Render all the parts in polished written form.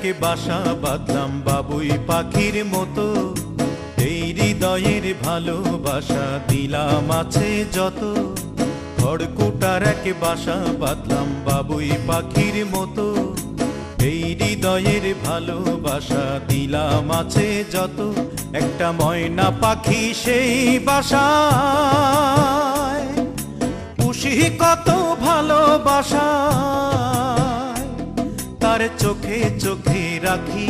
একে বাসা বাঁধলাম বাবুই পাখির মতো, এই হৃদয়ের ভালোবাসা দিলাম আছে যত। খড়কুটার একে বাসা বাঁধলাম বাবুই পাখির মতো, এই হৃদয়ের ভালোবাসা দিলাম আছে যত। একটা ময়না পাখি সেই বাসায় পুষি কত ভালোবাসা, তার চোখে চোখে রাখি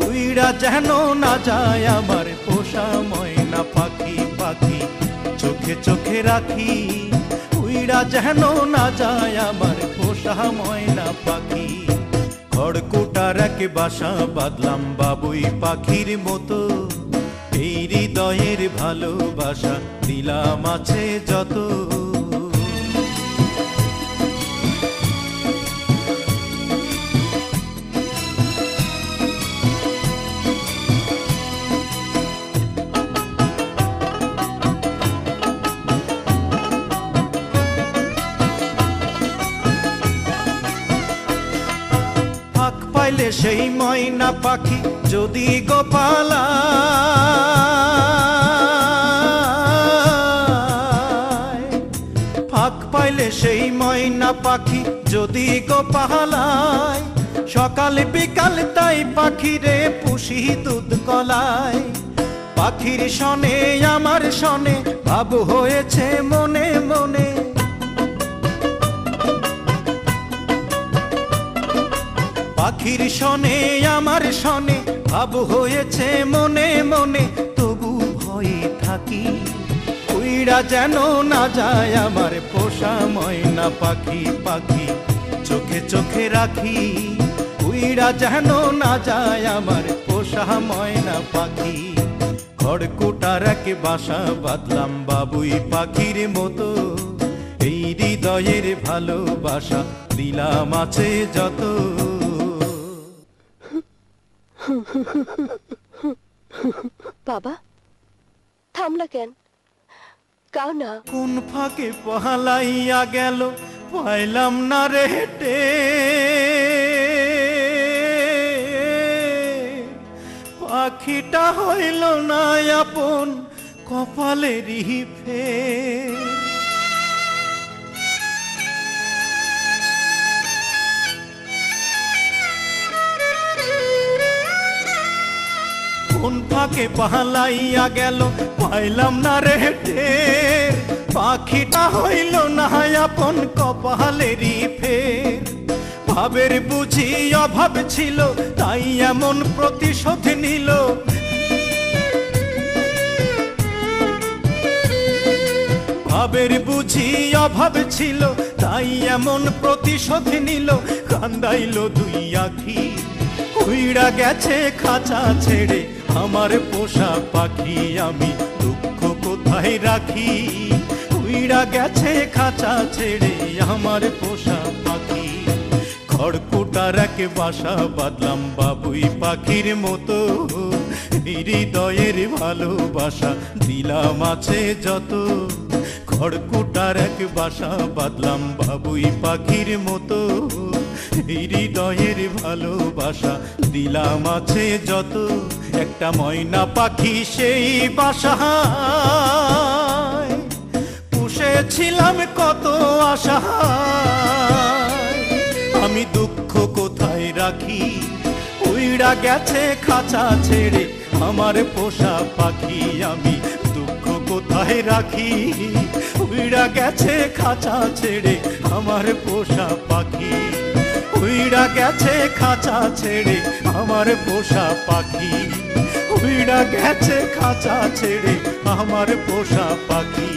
উইড়া যেন না যায় আমার পোষা ময়না পাখি। পাখি চোখে চোখে রাখি উইড়া যেন না যায় আমার পোষা ময়না পাখি। খড়কুটার এক বাসা বাঁধলাম বাবুই পাখির মতো, এই হৃদয়ের ভালোবাসা দিলাম আছে যত। ফাঁক পাইলে সেই ময়না পাখি যদি গোপালা, ফাঁক পাইলে সেই ময়না পাখি যদি গোপালায়, সকাল বিকাল তাই পাখিরে পুষি দুধ কলায়। পাখির শনে আমার শনে ভাব হয়েছে মনে মনে, পাখির শনে আমার শনে ভাব হয়েছে মনে মনে। তবু ভয়ে থাকি উইড়া যেন না যায় আমার পোষা ময়না পাখি। পাখি চোখে চোখে রাখি উইড়া যেন না যায় আমার পোষা ময়না পাখি। খড়কুটার এক বাসা বাঁধলাম বাবুই পাখির মতো, এই হৃদয়ের ভালোবাসা দিলাম আছে যত। বাবা থামলা কেন? কাও না। কোন ফাঁকে পালাইয়া গেল পাইলাম না রে হেটে, পাখিটা হইল না আপন কপালেরই ফের। কোন ফাঁকে পালাইয়া গেল পাইলাম না রে টের, পাখিটা হইল না আপন কপালেরই ফের। ভাবের বুঝি অভাব ছিল তাই এমন প্রতিশোধ নিল, ভাবের বুঝি অভাব ছিল তাই এমন প্রতিশোধ নিল। কান্দাইল দুই আখি উইড়া গেছে খাঁচা ছেড়ে আমার পোষা পাখি, আমি দুঃখ কোথায় রাখি। উইড়া গেছে খাঁচা ছেড়ে আমার পোষা পাখি। খড়কুটার এক বাসা বাঁধলাম বাবুই পাখির মতো, হৃদয়ের ভালোবাসা দিলাম আছে যত। খড়কুটার এক বাসা বাঁধলাম বাবুই পাখির মতো, হৃদয়ের ভালোবাসা দিলাম আছে যত। একটা ময়না পাখি সেই বাসায় পুষেছিলাম কত আশা, আমি দুঃখ কোথায় রাখি উইড়া গেছে খাঁচা ছেড়ে আমার পোষা পাখি। আমি দুঃখ কোথায় রাখি উইড়া গেছে খাঁচা ছেড়ে আমার পোষা পাখি। উইড়া গেছে খাঁচা ছেড়ে আমার পোষা পাখি, উইড়া গেছে খাঁচা ছেড়ে আমার পোষা পাখি।